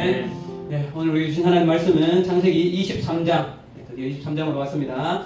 아멘. 네, 오늘 우리 주신 하나님 말씀은 창세기 23장, 드디어 23장으로 왔습니다.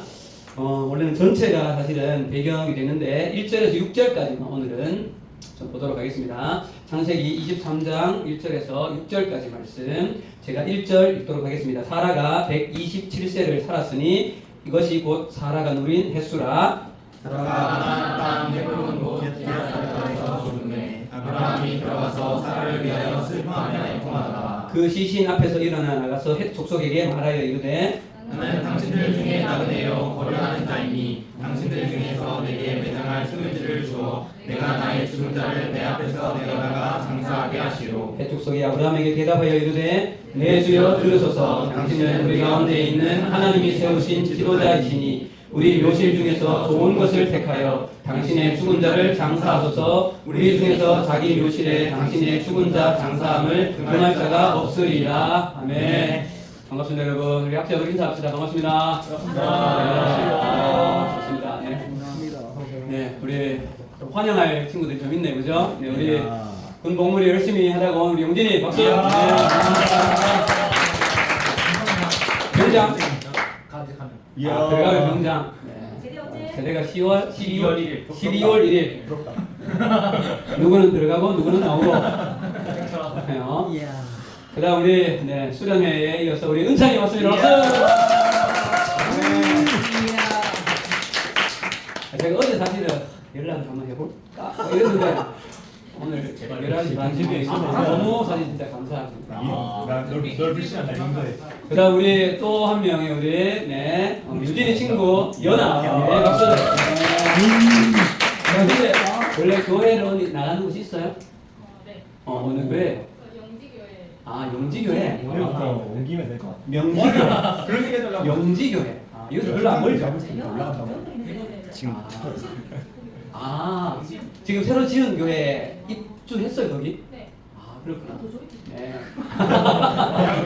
원래는 전체가 사실은 배경이 되는데 1절에서 6절까지만 오늘은 좀 보도록 하겠습니다. 창세기 23장 1절에서 6절까지 말씀, 제가 1절 읽도록 하겠습니다. 사라가 127세를 살았으니 이것이 곧 사라가 누린 햇수라. 사라가 땅 헤브론 곳 기라사에서 죽음에 아브라함이 들어가서 사라를 위하여 슬퍼하며 애통하다가 그 시신 앞에서 일어나 나가서 헷 족속에게 말하여 이르되 나는 당신들 중에 나그네요 거류하는 자이니 당신들 중에서 내게 매장할 소유지를 주어 내가 나의 죽은 자를 내 앞에서 내려다가 장사하게 하시오. 헷 족속이 아브라함에게 대답하여 이르되 내 주여 들으소서. 당신은 우리 가운데 있는 하나님이 세우신 지도자이시니 우리 묘실 중에서 좋은 것을 택하여 당신의 죽은 자를 장사하소서. 우리 중에서 자기 묘실에 당신의 죽은 자 장사함을 금할 자가 없으리라. 아멘. 반갑습니다, 여러분. 우리 학자들 인사합시다. 반갑습니다. 반갑습니다. 좋습니다. 네. 네, 우리 좀 환영할 친구들이 좀 있네요, 그죠? 네, 우리 군 복무를 열심히 하다가 온 우리 용진이 박수. 네. 병장. 들어가면 병장. 네. 제대가 12월 1일. 누구는 들어가고 누구는 나오고. 그 다음 우리 수련회에 이어서 우리 은찬이 왔습니다. 제가 어제 사실은 연락 한번 해볼까? 이랬는데 오늘 11시 반 집에 있어서 너무 사실 진짜 감사합니다. 넓은 시간 달린데. 그 다음 우리 또 한 명의 우리 유진이 친구 연아. 네, 박수. 근데 원래 교회로 나가는 곳이 있어요? 네. 어느 교회? 영지교회. 아, 영지교회. 옮기면 될 것 같아. 명지교회. 그렇게 해달라고. 영지교회. 아, 이거 별로 안 멀죠? 올라간다고. 지금 새로 지은 교회 입주했어요, 거기? 네. 아, 그렇구나. 네.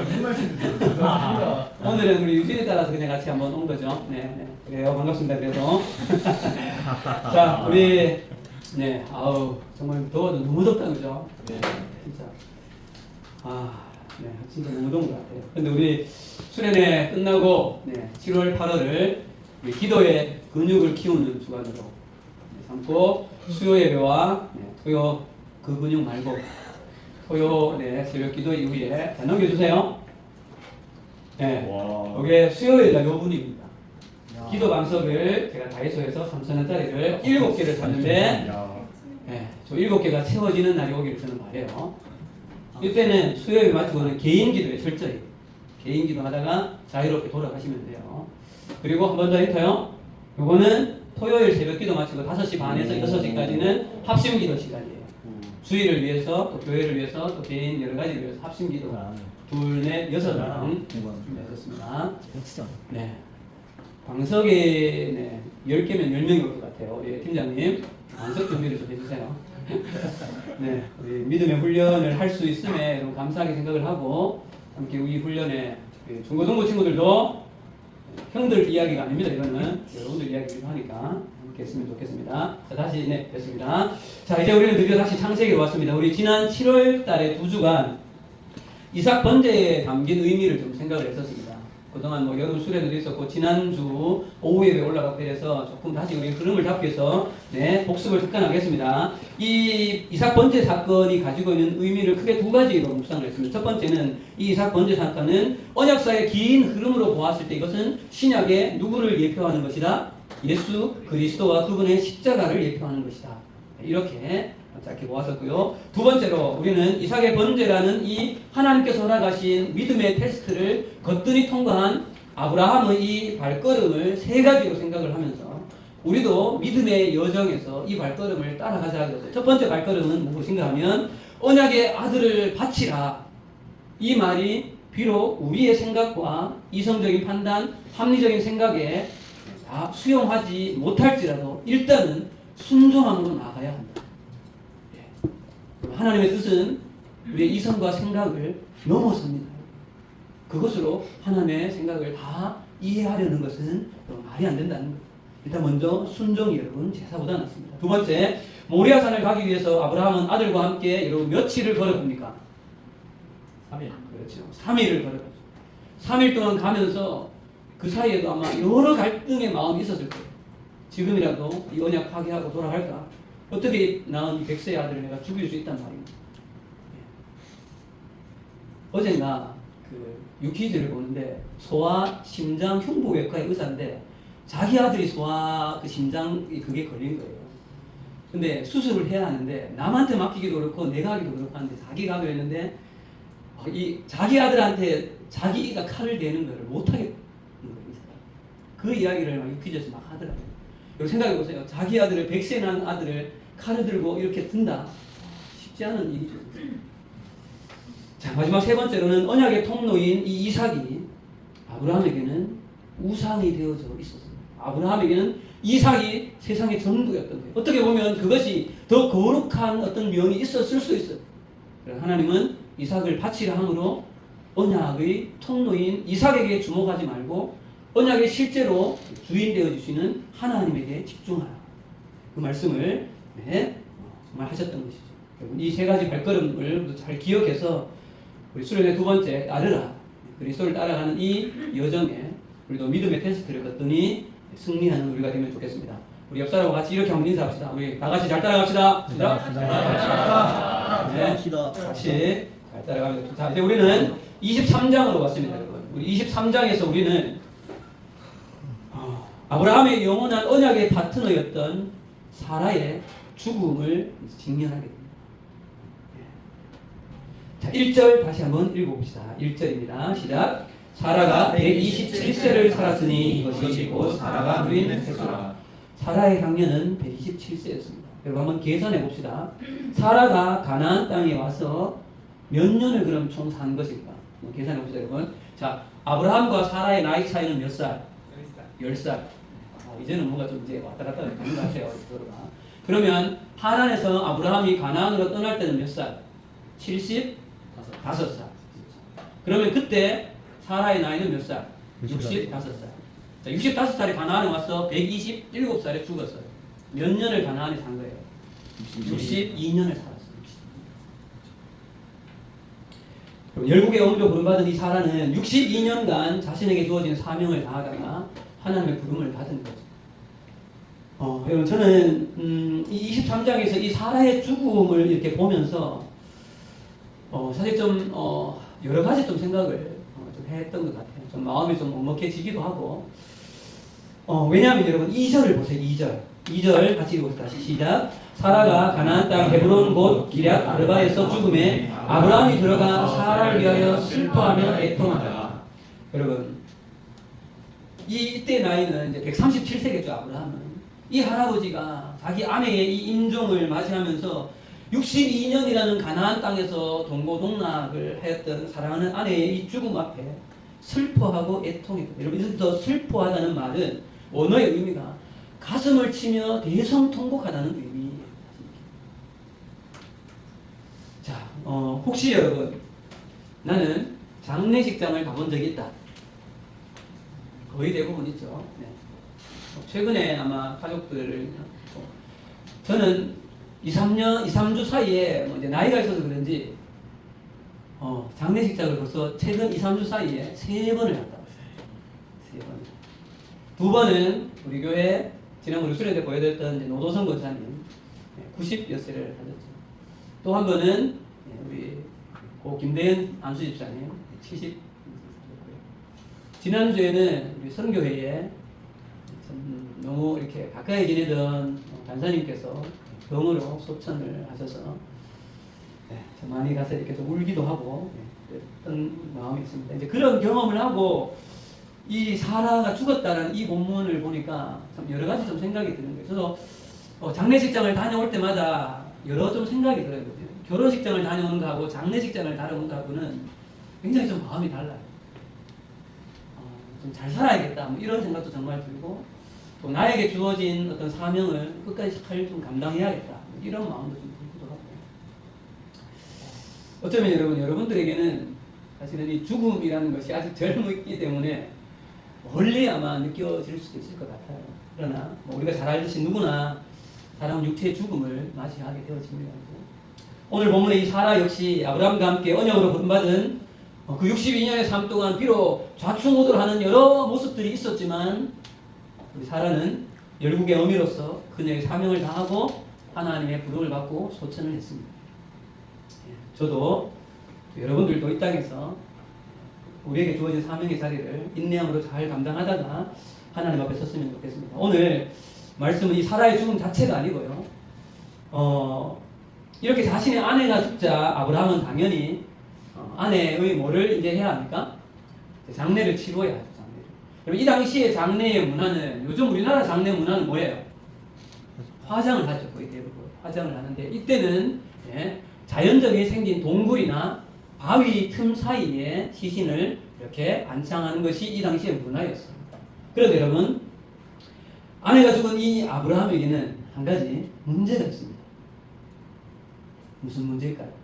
무슨 말씀이세요? 오늘은 우리 유진에 따라서 그냥 같이 한번 온 거죠. 네. 그래요. 반갑습니다. 그래서. 자, 우리, 정말 더워도 너무 덥다, 그죠? 네. 진짜. 진짜 너무 더운 것 같아요. 근데 우리 수련회 끝나고, 7월 8월을 우리 기도의 근육을 키우는 주간으로 삼고 수요 예배와 토요 그 근육 말고 토요 새벽 기도 이후에 자 넘겨주세요. 이게 수요일날 요 분위기입니다. 기도 방석을 제가 다이소에서 3,000원짜리를 7개를 샀는데 저 7개가 채워지는 날이 오기를 저는 바래요. 이때는 수요일 마치고는 개인 기도에 철저히 개인 기도 하다가 자유롭게 돌아가시면 돼요. 그리고 한 번 더 힌트요. 요거는 토요일 새벽 기도 마치고 5시 반에서 6시까지는 합심 기도 시간이에요. 주일을 위해서, 또 교회를 위해서, 또 개인 여러 가지를 위해서 합심 기도. 둘, 넷, 6명 준비하셨습니다. 네. 방석에 10개면 10명일 것 같아요. 우리 팀장님, 방석 준비를 좀 해주세요. 네. 우리 믿음의 훈련을 할 수 있음에 여러분 감사하게 생각을 하고, 함께 우리 훈련에 중고등부 친구들도 형들 이야기가 아닙니다. 이거는 여러분들 이야기를 하니까 함께 했으면 좋겠습니다. 자, 다시 됐습니다. 자, 이제 우리는 드디어 다시 창세기로 왔습니다. 우리 지난 7월 달에 2주간 이삭 번제에 담긴 의미를 좀 생각을 했었습니다. 그동안 여름 수련회도 있었고 지난주 오후 예배 올라가고 이래서 조금 다시 우리 흐름을 잡기 위해서 복습을 특간하겠습니다. 이 이삭 번제 사건이 가지고 있는 의미를 크게 두 가지로 묵상을 했습니다. 첫 번째는 이 이삭 번제 사건은 언약사의 긴 흐름으로 보았을 때 이것은 신약의 누구를 예표하는 것이다? 예수 그리스도와 그분의 십자가를 예표하는 것이다. 이렇게 짧게 보았었고요. 두 번째로 우리는 이삭의 번제라는 이 하나님께서 허락하신 믿음의 테스트를 거뜬히 통과한 아브라함의 이 발걸음을 세 가지로 생각을 하면서 우리도 믿음의 여정에서 이 발걸음을 따라가자 그랬어요. 첫 번째 발걸음은 무엇인가 하면 언약의 아들을 바치라. 이 말이 비록 우리의 생각과 이성적인 판단, 합리적인 생각에 다 수용하지 못할지라도 일단은 순종함으로 나아가야 한다. 하나님의 뜻은 우리의 이성과 생각을 넘어섭니다. 그것으로 하나님의 생각을 다 이해하려는 것은 말이 안 된다는 거예요. 일단 먼저 순종이 여러분 제사보다 낫습니다. 두 번째, 모리아산을 가기 위해서 아브라함은 아들과 함께 여러분 며칠을 걸어봅니까? 3일. 그렇죠. 3일을 걸어가죠. 3일 동안 가면서 그 사이에도 아마 여러 갈등의 마음이 있었을 거예요. 지금이라도 이 언약 파괴하고 돌아갈까? 어떻게 낳은 이 백세의 아들을 내가 죽일 수 있단 말입니다. 어젠가 그 유퀴즈를 보는데 소아 심장 흉부외과의 의사인데 자기 아들이 소아 그 심장 그게 걸린 거예요. 근데 수술을 해야 하는데 남한테 맡기기도 그렇고 내가 하기도 그렇고 하는데 자기가 하기로 했는데 이 자기 아들한테 자기가 칼을 대는 거를 못 하겠는 거예요. 그 이야기를 막 유퀴즈에서 막 하더라고요. 여러분 생각해 보세요. 자기 아들을 백세 난 아들을 칼을 들고 이렇게 든다. 쉽지 않은 일이죠. 자, 마지막 세 번째로는 언약의 통로인 이 이삭이 아브라함에게는 우상이 되어져 있었습니다. 아브라함에게는 이삭이 세상의 전부였던 거예요. 어떻게 보면 그것이 더 거룩한 어떤 면이 있었을 수 있어요. 그래서 하나님은 이삭을 바치라 함으로 언약의 통로인 이삭에게 주목하지 말고 언약의 실제로 주인 되어주시는 하나님에게 집중하라. 그 말씀을 정말 하셨던 것이죠. 이 세 가지 발걸음을 잘 기억해서 우리 수련의 두 번째 따르라. 그리스도를 따라가는 이 여정에 우리도 믿음의 테스트를 걷더니 승리하는 우리가 되면 좋겠습니다. 우리 옆 사람과 같이 이렇게 한번 인사합시다. 우리 다 같이 잘 따라갑시다. 같이 잘 따라갑니다. 자, 이제 우리는 23장으로 왔습니다, 여러분. 우리 23장에서 우리는 아브라함의 영원한 언약의 파트너였던 사라의 죽음을 직면하게 됩니다. 자, 1절 다시 한번 읽어봅시다. 1절입니다. 시작. 사라가 127세를 살았으니 이것이 곧 사라가 누린 횟수라. 사라의 향년은 127세였습니다. 여러분 한번 계산해 봅시다. 사라가 가나안 땅에 와서 몇 년을 그럼 총 산 것일까? 계산해 봅시다, 여러분. 자, 아브라함과 사라의 나이 차이는 몇 살? 10살. 이제는 뭔가 좀 이제 왔다 갔다 하는 것 같아요. 그러면 하란에서 아브라함이 가나안으로 떠날 때는 몇 살? 75살. 그러면 그때 사라의 나이는 몇 살? 65살. 자, 65살에 가나안에 와서 127살에 죽었어요. 몇 년을 가나안에 산 거예요? 62년을 살았어요. 열국의 어미로 부름받은 이 사라는 62년간 자신에게 주어진 사명을 다하다가 하나님의 부름을 받은 거죠. 여러분 저는 이 23장에서 이 사라의 죽음을 이렇게 보면서 사실 좀 여러 가지 좀 생각을 좀 했던 것 같아요. 좀 마음이 좀 먹먹해지기도 하고. 왜냐하면 여러분 2절을 보세요. 2절 같이 읽어봅시다. 시작. 사라가 가나안 땅 헤브론 곧 기럇 아르바에서 죽음에 아브라함이 들어가 사라를 위하여 슬퍼하며 애통하다. 여러분 이때 나이는 이제 137세겠죠. 아브라함은 이 할아버지가 자기 아내의 이 임종을 맞이하면서 62년이라는 가나안 땅에서 동고동락을 하였던 사랑하는 아내의 이 죽음 앞에 슬퍼하고 애통했다. 여러분 여기서 슬퍼하다는 말은 원어의 의미가 가슴을 치며 대성통곡하다는 의미예요. 자, 혹시 여러분 나는 장례식장을 가본 적이 있다. 거의 대부분 있죠. 네. 최근에 아마 가족들을 저는 2, 3주 사이에 뭐 이제 나이가 있어서 그런지 장례식장을 벌써 최근 2, 3주 사이에 3번을 갔다 왔어요. 3번. 2번은 우리 교회 지난번에 수련회 때 보여드렸던 노도성 권사님 90몇 세를 하셨죠. 또 한 번은 우리 고 김대현 안수집사님 70. 지난주에는 우리 선교회에 너무 이렇게 가까이 지내던 간사님께서 병으로 소천을 하셔서 좀 많이 가서 이렇게 좀 울기도 하고 그랬던 마음이 있습니다. 이제 그런 경험을 하고 이 사라가 죽었다는 이 본문을 보니까 참 여러 가지 좀 생각이 드는 거예요. 저도 장례식장을 다녀올 때마다 여러 좀 생각이 들어요. 결혼식장을 다녀오는 거하고 장례식장을 다녀오는 거하고는 굉장히 좀 마음이 달라요. 좀 잘 살아야겠다 뭐 이런 생각도 정말 들고 또 나에게 주어진 어떤 사명을 끝까지 잘 좀 감당해야겠다 뭐 이런 마음도 좀 들기도 하고. 어쩌면 여러분들에게는 사실은 이 죽음이라는 것이 아직 젊기 때문에 멀리 아마 느껴질 수도 있을 것 같아요. 그러나 뭐 우리가 잘 알듯이 누구나 사람은 육체의 죽음을 맞이하게 되어집니다. 오늘 본문의 이 사라 역시 아브라함과 함께 언약으로 본받은 그 62년의 삶 동안 비록 좌충우돌하는 여러 모습들이 있었지만 우리 사라는 열국의 어미로서 그녀의 사명을 다하고 하나님의 부름을 받고 소천을 했습니다. 저도 여러분들도 이 땅에서 우리에게 주어진 사명의 자리를 인내함으로 잘 감당하다가 하나님 앞에 섰으면 좋겠습니다. 오늘 말씀은 이 사라의 죽음 자체가 아니고요. 이렇게 자신의 아내가 죽자 아브라함은 당연히 아내의 뭐를 이제 해야 합니까? 장례를 치러야 하죠. 장례를. 여러분 이 당시의 장례의 문화는 요즘 우리나라 장례 문화는 뭐예요? 화장을 하죠. 거의 대부분 화장을 하는데 이때는 자연적인 생긴 동굴이나 바위 틈 사이에 시신을 이렇게 안창하는 것이 이 당시의 문화였습니다. 그런데 여러분 아내가 죽은 이 아브라함에게는 한 가지 문제가 있습니다. 무슨 문제일까요?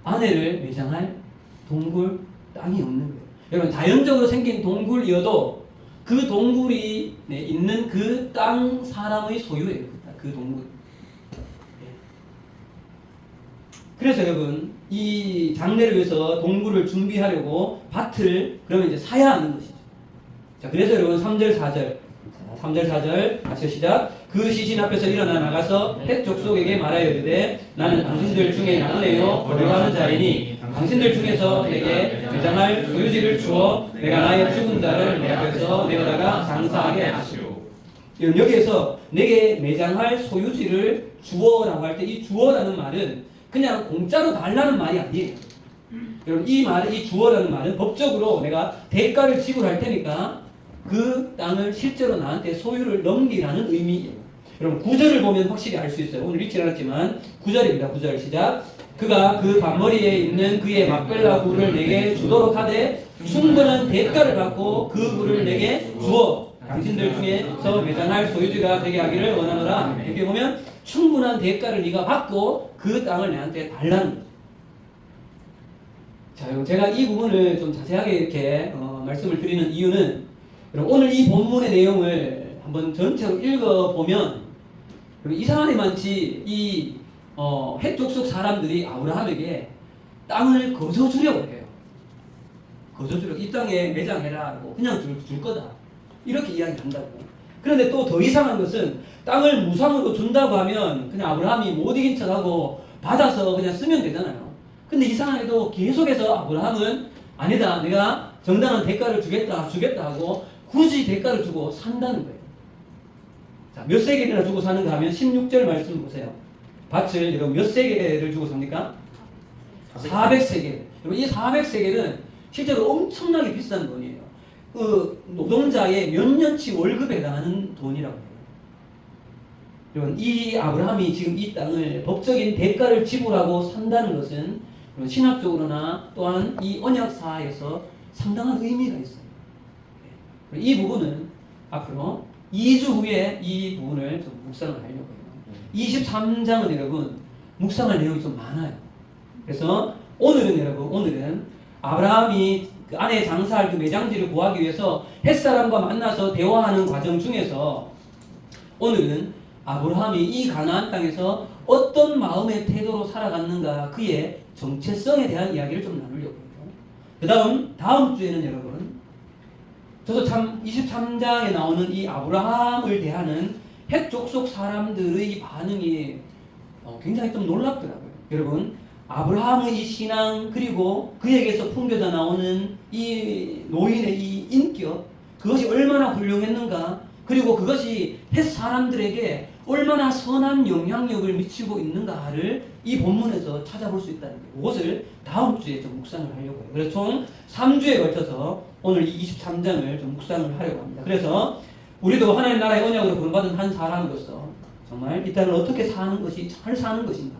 아내를 매장할 동굴 땅이 없는 거예요. 여러분 자연적으로 생긴 동굴이어도 그 동굴이 있는 그 땅 사람의 소유예요. 그 동굴. 그래서 여러분 이 장례를 위해서 동굴을 준비하려고 밭을 그러면 이제 사야 하는 것이죠. 자 그래서 여러분 3절 4절 같이 시작. 그 시신 앞에서 일어나 나가서 헷 족속에게 말하여 이르되 나는 당신들 중에 나그네요 거류하는 자이니 당신들 중에서 내게 매장할 소유지를 주어 내가 나의 죽은 자를 내 앞에서 내어다가 장사하게 하시오. 여기에서 내게 매장할 소유지를 주어라고 할 때 이 주어라는 말은 그냥 공짜로 달라는 말이 아니에요. 여러분 이 말은 이 주어라는 말은 법적으로 내가 대가를 지불할 테니까 그 땅을 실제로 나한테 소유를 넘기라는 의미예요. 여러분 9절을 보면 확실히 알 수 있어요. 오늘 읽지 않았지만 9절입니다. 9절 시작. 그가 그 밭머리에 있는 그의 막벨라 굴을 내게 주도록 하되 충분한 대가를 받고 그 굴을 내게 주어 당신들 중에서 매장할 소유지가 되게 하기를 원하노라. 이렇게 보면 충분한 대가를 네가 받고 그 땅을 내한테 달라는 거죠. 자, 여러분 제가 이 부분을 좀 자세하게 이렇게 말씀을 드리는 이유는 여러분 오늘 이 본문의 내용을 한번 전체로 읽어보면 이상하게 많지 이 헷 족속 사람들이 아브라함에게 땅을 거저주려고 해요. 거저주려고 이 땅에 매장해라 하고 그냥 줄 거다 이렇게 이야기한다고. 그런데 또 더 이상한 것은 땅을 무상으로 준다고 하면 그냥 아브라함이 못 이긴 척하고 받아서 그냥 쓰면 되잖아요. 근데 이상하게도 계속해서 아브라함은 아니다 내가 정당한 대가를 주겠다 하고 굳이 대가를 주고 산다는 거예요. 자, 몇 세겔이나 주고 사는가 하면 16절 말씀 보세요. 밭을 여러분 몇 세겔을 주고 삽니까? 400세겔. 여러분 이 400세겔은 실제로 엄청나게 비싼 돈이에요. 그 노동자의 몇 년치 월급에 해당하는 돈이라고 해요. 여러분 이 아브라함이 지금 이 땅을 법적인 대가를 지불하고 산다는 것은 신학적으로나 또한 이 언약사에서 상당한 의미가 있어요. 이 부분은 앞으로 2주 후에 이 부분을 좀 묵상을 하려고 해요. 23장은 여러분 묵상할 내용이 좀 많아요. 그래서 오늘은 아브라함이 그 아내 장사할 그 매장지를 구하기 위해서 햇사람과 만나서 대화하는 과정 중에서 오늘은 아브라함이 이 가나안 땅에서 어떤 마음의 태도로 살아갔는가 그의 정체성에 대한 이야기를 좀 나누려고 해요. 다음 주에는 여러분 저도 참 23장에 나오는 이 아브라함을 대하는 헷 족속 사람들의 반응이 굉장히 좀 놀랍더라고요. 여러분 아브라함의 이 신앙 그리고 그에게서 풍겨져 나오는 이 노인의 이 인격 그것이 얼마나 훌륭했는가 그리고 그것이 헷 사람들에게 얼마나 선한 영향력을 미치고 있는가를 이 본문에서 찾아볼 수 있다는 거예요. 그것을 다음 주에 좀 묵상을 하려고 해요. 그래서 총 3주에 걸쳐서 오늘 이 23장을 좀 묵상을 하려고 합니다. 그래서 우리도 하나님 나라의 언약으로 구원받은 한 사람으로서 정말 이 땅을 어떻게 사는 것이 잘 사는 것인가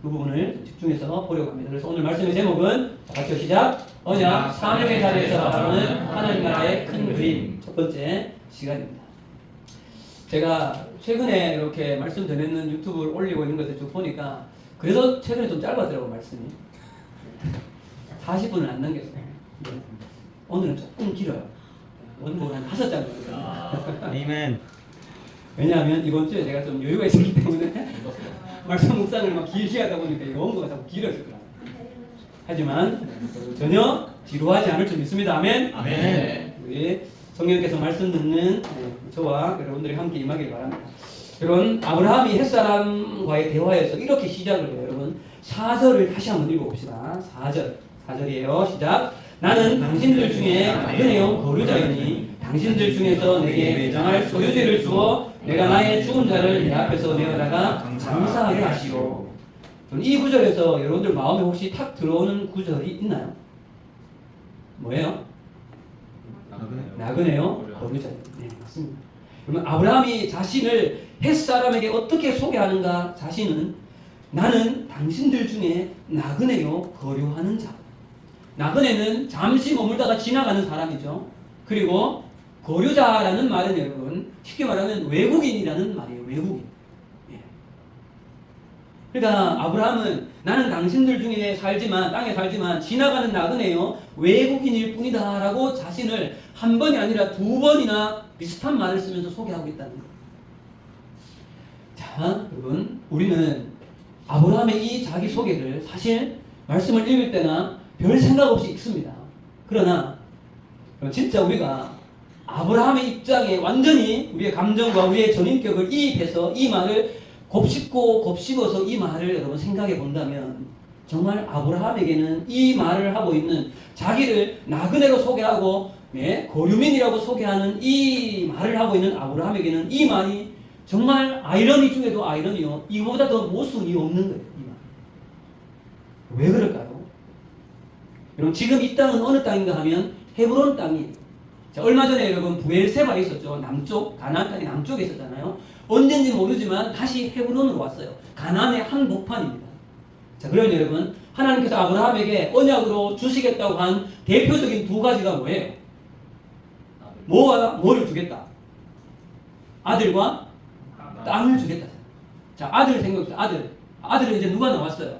그 부분을 집중해서 보려고 합니다. 그래서 오늘 말씀의 제목은 같이 시작. 언약 사명의 자리에서 바라보는 하나님 나라의 큰 그림 첫 번째 시간입니다. 제가 최근에 이렇게 말씀 전했는 유튜브를 올리고 있는 것을 쭉 보니까 그래도 최근에 좀 짧았더라고 말씀이 40분을 안 넘겼어요. 오늘은 조금 길어요. 원고는 한 5장 정도. 아멘. 왜냐하면 이번 주에 제가 좀 여유가 있었기 때문에 말씀 묵상을 막 길게 하다 보니까 이거 원고가 자꾸 길어질 거야. 하지만 전혀 지루하지 않을 줄 믿습니다. 아멘. 아멘. 우리 성령께서 말씀 듣는 저와 여러분들이 함께 임하길 바랍니다. 여러분, 아브라함이 햇사람과의 대화에서 이렇게 시작을 해요. 여러분, 4절을 다시 한번 읽어봅시다. 4절이에요. 시작. 나는 당신들 중에 나그네요 거류자이니 당신들 중에서 내게 매장할 소유지를 주어 내가 나의 죽은 자를 내 앞에서 내어다가 장사하게 하시오. 이 구절에서 여러분들 마음에 혹시 탁 들어오는 구절이 있나요? 뭐예요? 나그네요 거류자예요. 네, 맞습니다. 그러면 아브라함이 자신을 햇사람에게 어떻게 소개하는가? 자신은 나는 당신들 중에 나그네요 거류하는 자. 나그네는 잠시 머물다가 지나가는 사람이죠. 그리고 거류자라는 말은 여러분 쉽게 말하면 외국인이라는 말이에요. 외국인. 예. 그러니까 아브라함은 나는 당신들 중에 살지만 땅에 살지만 지나가는 나그네요 외국인일 뿐이다 라고 자신을 한 번이 아니라 두 번이나 비슷한 말을 쓰면서 소개하고 있다는 거예요. 자, 여러분 우리는 아브라함의 이 자기소개를 사실 말씀을 읽을 때나 별 생각 없이 읽습니다. 그러나 진짜 우리가 아브라함의 입장에 완전히 우리의 감정과 우리의 전인격을 이입해서 이 말을 곱씹어서 이 말을 여러분 생각해 본다면 정말 아브라함에게는 이 말을 하고 있는 자기를 나그네로 소개하고 거류민이라고 소개하는 이 말을 하고 있는 아브라함에게는 이 말이 정말 아이러니 중에도 아이러니요. 이보다 더 모순이 없는 거예요. 이 말. 왜 그럴까요? 여러분 지금 이 땅은 어느 땅인가 하면 헤브론 땅이에요. 자, 얼마 전에 여러분 부엘세바에 있었죠. 남쪽 가나안 땅이 남쪽에 있었잖아요. 언젠지 모르지만 다시 헤브론으로 왔어요. 가나안의 한복판입니다. 자, 그러면 여러분 하나님께서 아브라함에게 언약으로 주시겠다고 한 대표적인 두 가지가 뭐예요? 뭐와 뭐를 주겠다? 아들과 땅을 주겠다. 자, 아들 생각해보세요. 아들은 이제 누가 나왔어요?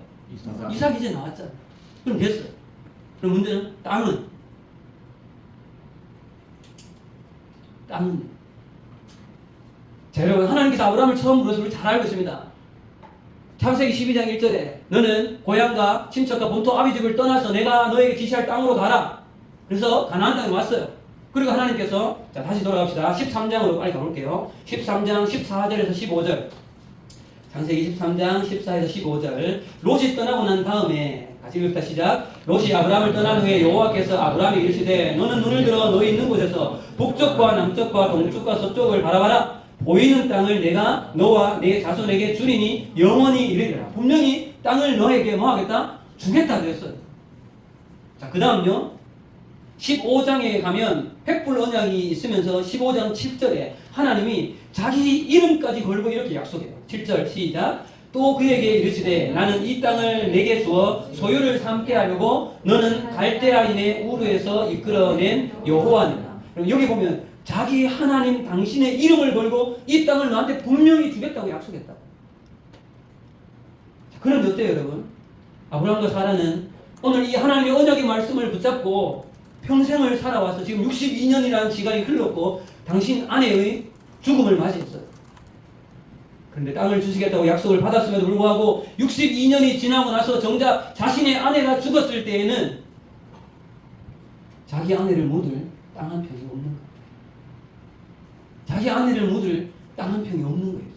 이삭이 이제 나왔잖아요. 그럼 됐어요. 그럼 문제는 땅은 자, 여러분 하나님께서 아브라함을 처음 불러서 우리 잘 알고 있습니다. 창세기 12장 1절에 너는 고향과 친척과 본토 아비집을 떠나서 내가 너에게 지시할 땅으로 가라. 그래서 가나안 땅에 왔어요. 그리고 하나님께서 자 다시 돌아갑시다. 13장으로 빨리 가볼게요. 13장 14절에서 15절. 창세기 13장 14에서 15절. 롯이 떠나고 난 다음에 같이 읽읍시다. 시작. 롯이 아브라함을 떠난 후에 여호와께서 아브라함에게 이르시되 너는 눈을 들어 너희 있는 곳에서 북쪽과 남쪽과 동쪽과 서쪽을 바라봐라. 보이는 땅을 내가 너와 내 자손에게 주리니 영원히 이르리라. 분명히 땅을 너에게 뭐 하겠다? 주겠다 그랬어요. 자, 그 다음요. 15장에 가면 횃불 언약이 있으면서 15장 7절에 하나님이 자기 이름까지 걸고 이렇게 약속해요. 7절 시작. 또 그에게 이르시되 나는 이 땅을 내게 주어 소유를 삼게 하려고 너는 갈대아인의 우르에서 이끌어낸 여호와니라. 여기 보면 자기 하나님 당신의 이름을 걸고 이 땅을 너한테 분명히 주겠다고 약속했다. 그런데 어때요 여러분? 아브라함과 사라는 오늘 이 하나님의 언약의 말씀을 붙잡고 평생을 살아와서 지금 62년이라는 시간이 흘렀고 당신 아내의 죽음을 맞이했어요. 그런데 땅을 주시겠다고 약속을 받았음에도 불구하고 62년이 지나고 나서 정작 자신의 아내가 죽었을 때에는 자기 아내를 묻을 땅 한 평이 없는 거예요. 자기 아내를 묻을 땅 한 평이 없는 거예요.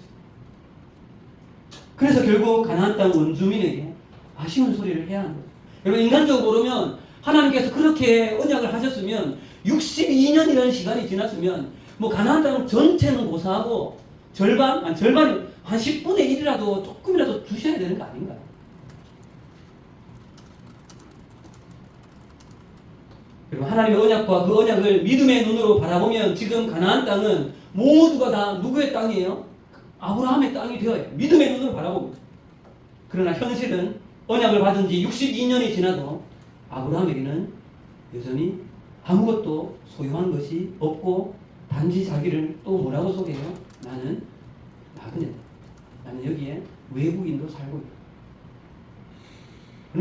그래서 결국 가나안 땅 원주민에게 아쉬운 소리를 해야 하는 거예요. 여러분 인간적으로 보면 하나님께서 그렇게 언약을 하셨으면 62년이라는 시간이 지났으면 뭐 가나안 땅 전체는 고사하고 절반이 한 10분의 1이라도 조금이라도 주셔야 되는 거 아닌가요? 그리고 하나님의 언약과 그 언약을 믿음의 눈으로 바라보면 지금 가나안 땅은 모두가 다 누구의 땅이에요? 아브라함의 땅이 되어요. 믿음의 눈으로 바라봅니다. 그러나 현실은 언약을 받은 지 62년이 지나도 아브라함에게는 여전히 아무것도 소유한 것이 없고 단지 자기를 또 뭐라고 소개해요? 나는 나그네다. 나는 여기에 외국인으로 살고 있다.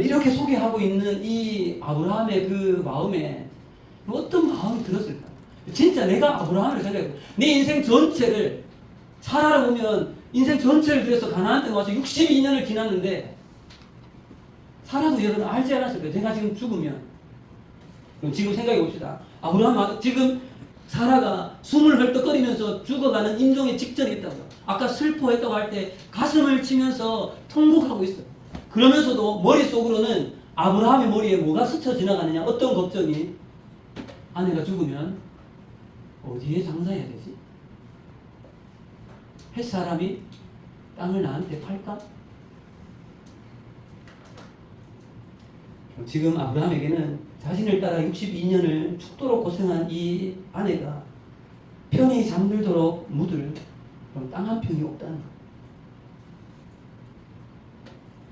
이렇게 소개하고 있는 이 아브라함의 그 마음에 어떤 마음이 들었을까? 진짜 내가 아브라함을 생각해요. 내 인생 전체를 사라를 보면 인생 전체를 들여서 가나안 땅에 와서 62년을 지났는데 사라도 여러분 알지 않았을까요? 제가 지금 죽으면 그럼 지금 생각해 봅시다. 아브라함 지금 사라가 숨을 헐떡거리면서 죽어가는 임종의 직전에 있다고요. 아까 슬퍼했다고 할 때 가슴을 치면서 통곡하고 있어요. 그러면서도 머릿속으로는 아브라함의 머리에 뭐가 스쳐 지나가느냐, 어떤 걱정이, 아내가 죽으면 어디에 장사해야 되지? 햇사람이 땅을 나한테 팔까? 지금 아브라함에게는 자신을 따라 62년을 죽도록 고생한 이 아내가 편히 잠들도록 묻을 땅 한 평이 없다는 거예요.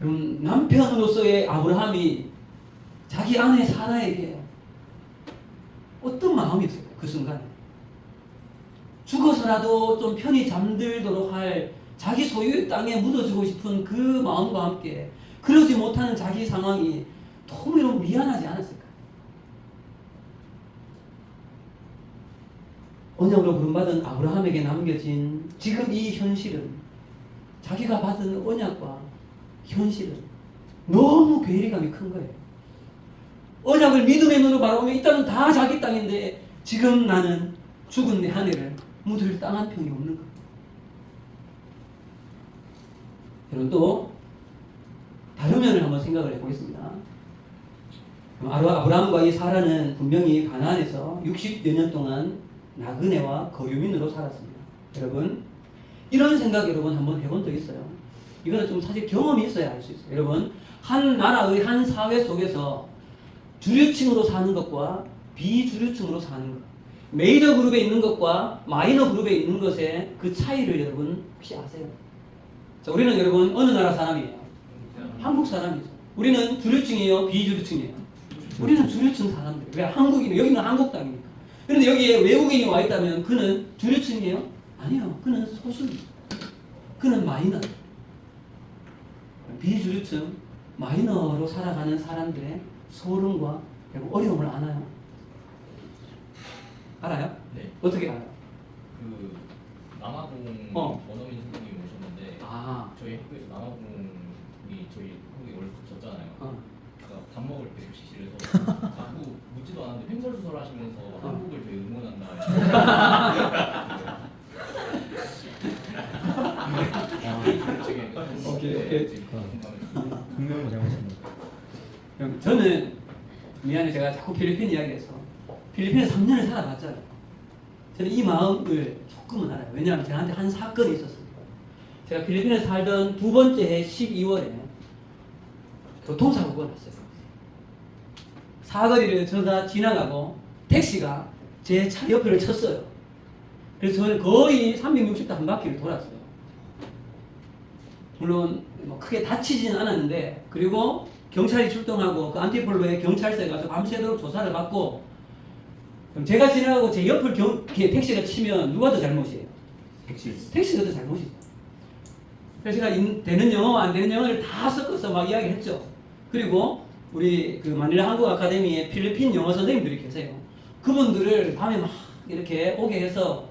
여러분, 남편으로서의 아브라함이 자기 아내 사라에게 어떤 마음이었을까요? 그 순간에 죽어서라도 좀 편히 잠들도록 할 자기 소유의 땅에 묻어주고 싶은 그 마음과 함께 그러지 못하는 자기 상황이 너무 미안하지 않았을까요? 언약으로 부름받은 아브라함에게 남겨진 지금 이 현실은, 자기가 받은 언약과 현실은 너무 괴리감이 큰 거예요. 언약을 믿음의 눈으로 바라보면 이 땅은 다 자기 땅인데 지금 나는 죽은 내 아내를 묻을 땅 한 평이 없는 거예요. 여러분, 또 다른 면을 한번 생각을 해보겠습니다. 아브라함과 이 사라는 분명히 가나안에서 60여 년 동안 나그네와 거류민으로 살았습니다. 여러분, 이런 생각 여러분 한번 해본 적 있어요? 이거는 좀 사실 경험이 있어야 알 수 있어요. 여러분, 한 나라의 한 사회 속에서 주류층으로 사는 것과 비주류층으로 사는 것, 메이저 그룹에 있는 것과 마이너 그룹에 있는 것의 그 차이를 여러분 혹시 아세요? 자, 우리는 여러분 어느 나라 사람이에요? 한국 사람이죠. 우리는 주류층이에요? 비주류층이에요? 우리는 주류층 사람들. 왜? 한국인, 여기는 한국 땅이니까. 그런데 여기에 외국인이 와 있다면 그는 주류층이에요? 아니요. 그는 소수입니다. 그는 마이너. 비주류층, 마이너로 살아가는 사람들의 소름과 어려움을 아나요? 알아요? 네. 어떻게 알아요? 그 남아공 원어민 선생님이 오셨는데 저희 학교에서 남아공이 저희 한국에 월드컵 졌잖아요. 그러니까 밥 먹을 때 교실에서 자꾸 묻지도 않았는데 횡설수설 하시면서 한국을 저희 응원한다. 오케이. 분명히 잘못했네. 그럼 저는 미안해, 제가 자꾸 필리핀 이야기해서 필리핀에 3년을 살아봤잖아요. 저는 이 마음을 조금은 알아요. 왜냐하면 저한테 한 사건이 있었습니다. 제가 필리핀에 살던 두 번째 해 12월에 교통사고가 났어요. 사거리를 저가 지나가고 택시가 제 차 옆을 쳤어요. 그래서 저는 거의 360도 한 바퀴를 돌았어요. 물론 뭐 크게 다치지는 않았는데, 그리고 경찰이 출동하고 그 안티폴로의 경찰서에 가서 밤새도록 조사를 받고, 그럼 제가 지나가고 제 옆을 택시가 치면 누가 더 잘못이에요? 택시가 더 잘못이죠. 그래서 제가 되는 영어 안 되는 영어를 다 섞어서 막 이야기했죠. 그리고 우리 그 마닐라 한국 아카데미에 필리핀 영어 선생님들이 계세요. 그분들을 밤에 막 이렇게 오게 해서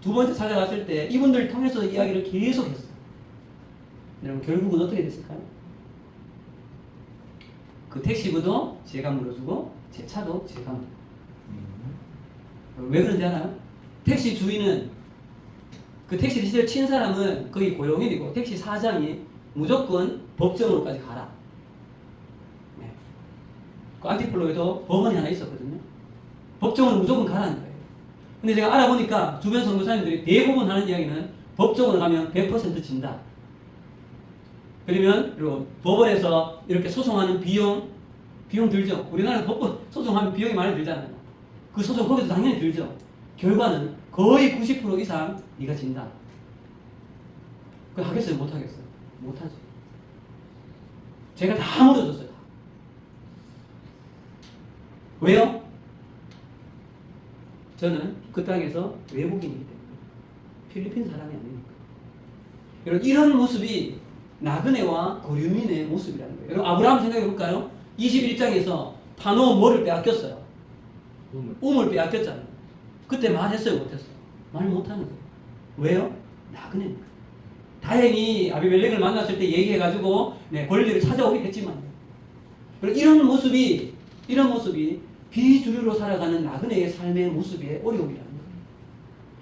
두 번째 찾아갔을 때 이분들 통해서 이야기를 계속 했어요. 여러분, 결국은 어떻게 됐을까요? 그 택시비도 제가 물어주고 제 차도 제가 물어주고. 왜 그런지 알아요? 택시 주인은, 그 택시 시세를 친 사람은 거의 고용인이고 택시 사장이 무조건 법정으로까지 가라. 네. 그 안티폴로에도 법원이 하나 있었거든요. 법정으로 무조건 가라는 거예요. 근데 제가 알아보니까 주변 선교사님들이 대부분 하는 이야기는 법정으로 가면 100% 진다. 그러면 그리고 법원에서 이렇게 소송하는 비용 들죠. 우리나라 법원 소송하면 비용이 많이 들잖아요. 그 소송 거기서 당연히 들죠. 결과는 거의 90% 이상 네가 진다. 그 하겠어요? 못 하겠어요? 못 하죠. 제가 다 물어줬어요. 왜요? 저는 그 땅에서 외국인이기 때문에, 필리핀 사람이 아니니까. 여러분, 이런 모습이 나그네와 거류민의 모습이라는 거예요. 여러분, 아브라함 생각해 볼까요? 21장에서 파노 뭐를 빼앗겼어요? um을 빼앗겼잖아요. 그때 말했어요? 못했어요? 말 못하는 거예요. 왜요? 나그네. 그는 다행히 아비멜렉을 만났을 때 얘기해가지고 권리를 찾아오긴 했지만 이런 모습이 비주류로 살아가는 나그네의 삶의 모습의 어려움이라는 거예요.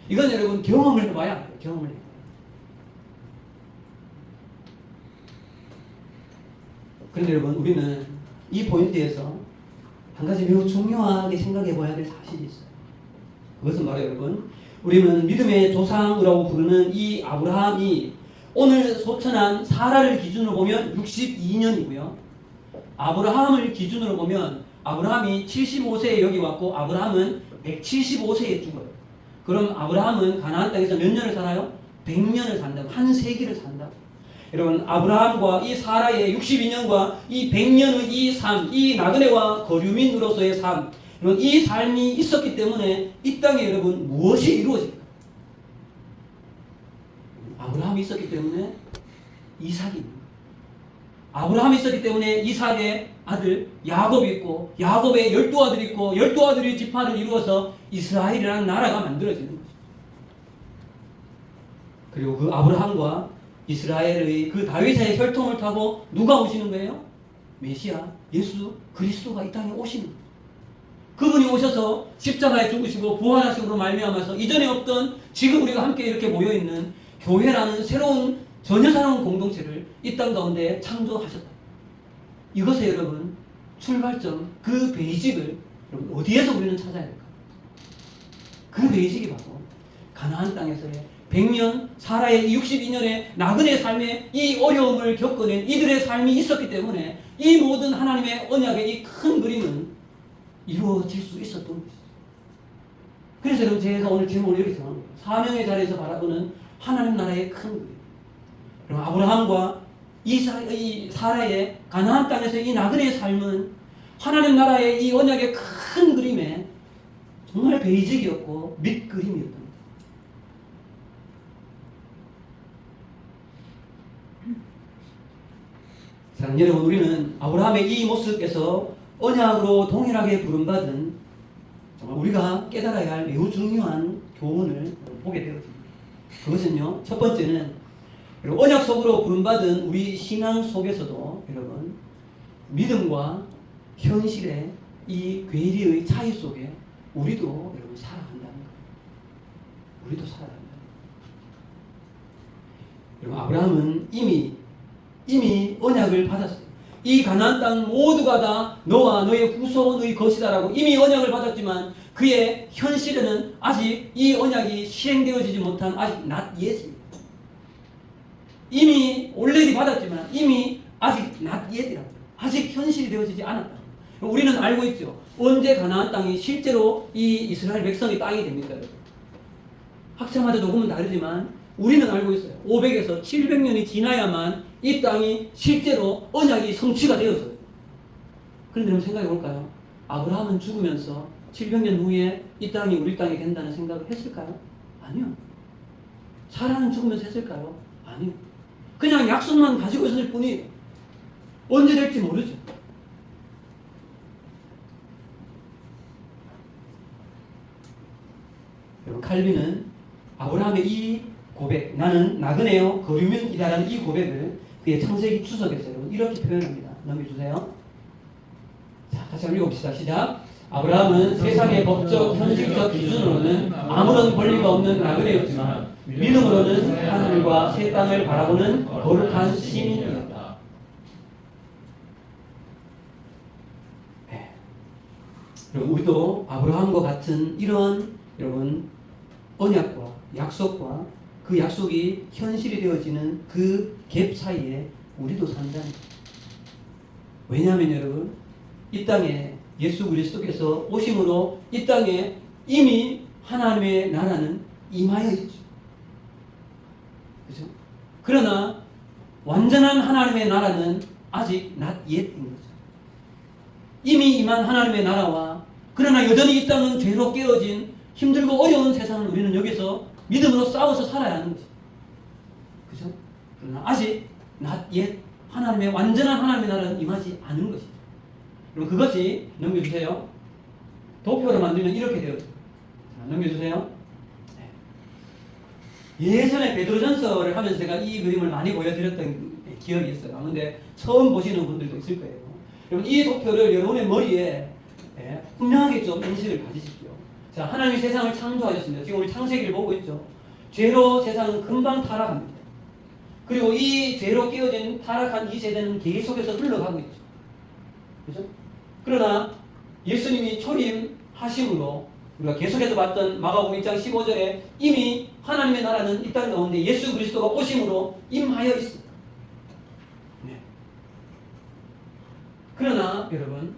이건 여러분 경험을 해봐야 알아요. 경험을 해봐요. 그런데 여러분 우리는 이 포인트에서 한 가지 매우 중요하게 생각해 봐야 될 사실이 있어요. 그것은 바로 여러분 우리는 믿음의 조상이라고 부르는 이 아브라함이 오늘 소천한 사라를 기준으로 보면 62년이고요. 아브라함을 기준으로 보면 아브라함이 75세에 여기 왔고 아브라함은 175세에 죽어요. 그럼 아브라함은 가나안 땅에서 몇 년을 살아요? 100년을 산다고. 한 세기를 산다고. 여러분 아브라함과 이 사라의 62년과 이 100년의 이 삶, 이 나그네와 거류민으로서의 삶, 여러분 이 삶이 있었기 때문에 이 땅에 여러분 무엇이 이루어질까? 아브라함이 있었기 때문에 이삭이 있는 거예요. 아브라함이 있었기 때문에 이삭의 아들 야곱이 있고 야곱의 12아들이 있고 12아들이 지파를 이루어서 이스라엘이라는 나라가 만들어지는 거죠. 그리고 그 아브라함과 이스라엘의 그 다윗의 혈통을 타고 누가 오시는 거예요? 메시아 예수 그리스도가 이 땅에 오시는 거예요. 그분이 오셔서 십자가에 죽으시고 부활하심으로 말미암아서 이전에 없던 지금 우리가 함께 이렇게 모여있는 교회라는 새로운 전혀 새로운 공동체를 이 땅 가운데 창조하셨다. 이것에 여러분 출발점 그 베이직을 여러분 어디에서 우리는 찾아야 될까? 그 베이직이 바로 가나안 땅에서의 100년 사라의 62년의 나그네 삶의 이 어려움을 겪어낸 이들의 삶이 있었기 때문에 이 모든 하나님의 언약의 이 큰 그림은 이루어질 수 있었던 것이죠. 그래서 여러분 제가 오늘 제목을 이렇게 정한 거예요. 사명의 자리에서 바라보는 하나님 나라의 큰 그림. 그럼 아브라함과 이 사라의 가나안 땅에서 이 나그네의 삶은 하나님 나라의 이 언약의 큰 그림에 정말 베이직이었고 밑그림이었던 거예요. 사랑하는 여러분, 우리는 아브라함의 이 모습에서 언약으로 동일하게 부름받은 정말 우리가 깨달아야 할 매우 중요한 교훈을 보게 되었습니다. 그것은요, 첫 번째는 언약 속으로 부름받은 우리 신앙 속에서도 여러분 믿음과 현실의 이 괴리의 차이 속에 우리도 여러분 살아간다는 거예요. 우리도 살아간다는 거예요. 여러분 아브라함은 이미 언약을 받았어요. 이 가나안 땅 모두가 다 너와 너의 후손의 것이다라고 이미 언약을 받았지만 그의 현실에는 아직 이 언약이 실행되어지지 못한 아직 not yet입니다. 이미 already 받았지만 이미 아직 not yet이라고. 아직 현실이 되어지지 않았다. 우리는 알고 있죠. 언제 가나안 땅이 실제로 이 이스라엘 백성의 땅이 됩니까? 학자마다 조금은 다르지만 우리는 알고 있어요. 500에서 700년이 지나야만 이 땅이 실제로 언약이 성취가 되어져요. 그런데 여러분 생각해 볼까요? 아브라함은 죽으면서 700년 후에 이 땅이 우리 땅이 된다는 생각을 했을까요? 아니요. 사라는 죽으면서 했을까요? 아니요. 그냥 약속만 가지고 있을 뿐이에요. 언제 될지 모르죠. 여러분 칼빈은 아브라함의 이 고백, 나는 나그네요 거류민이다라는 이 고백을 그의 창세기 추석에서 이렇게 표현합니다. 넘겨주세요. 자, 같이 한번 읽어봅시다. 시작. 아브라함은 세상의 법적, 현실적 기준으로는 아무런 권리가 없는 나그네였지만 믿음으로는 하늘과 새 땅을 바라보는 거룩한 시민이었다. 네. 여러분 우리도 아브라함과 같은 이런 여러분 언약과 약속과 그 약속이 현실이 되어지는 그 갭 사이에 우리도 산다는 거예요. 왜냐하면 여러분 이 땅에 예수 그리스도께서 오심으로 이 땅에 이미 하나님의 나라는 임하여 있죠. 그죠? 그러나 완전한 하나님의 나라는 아직 not yet인 거죠. 이미 임한 하나님의 나라와 그러나 여전히 이 땅은 죄로 깨어진 힘들고 어려운 세상을 우리는 여기서 믿음으로 싸워서 살아야 하는 거죠. 그죠? 그러나 아직 not yet 하나님의 완전한 하나님의 나라는 임하지 않은 것이죠. 그럼 그것이 넘겨주세요. 도표로 만들면 이렇게 되어요. 자, 넘겨주세요. 네. 예전에 베드로전서를 하면서 제가 이 그림을 많이 보여드렸던 기억이 있어요. 근데 처음 보시는 분들도 있을 거예요. 여러분 이 도표를 여러분의 머리에 분명하게 좀 인식을 가지십시오. 자, 하나님이 세상을 창조하셨습니다. 지금 우리 창세기를 보고 있죠. 죄로 세상은 금방 타락합니다. 그리고 이 죄로 깨어진 타락한 이 세대는 계속해서 흘러가고 있죠. 그죠? 그러나 예수님이 초림하심으로 우리가 계속해서 봤던 마가복음 1장 15절에 이미 하나님의 나라는 이 땅 가운데 예수 그리스도가 오심으로 임하여 있습니다. 네. 그러나 여러분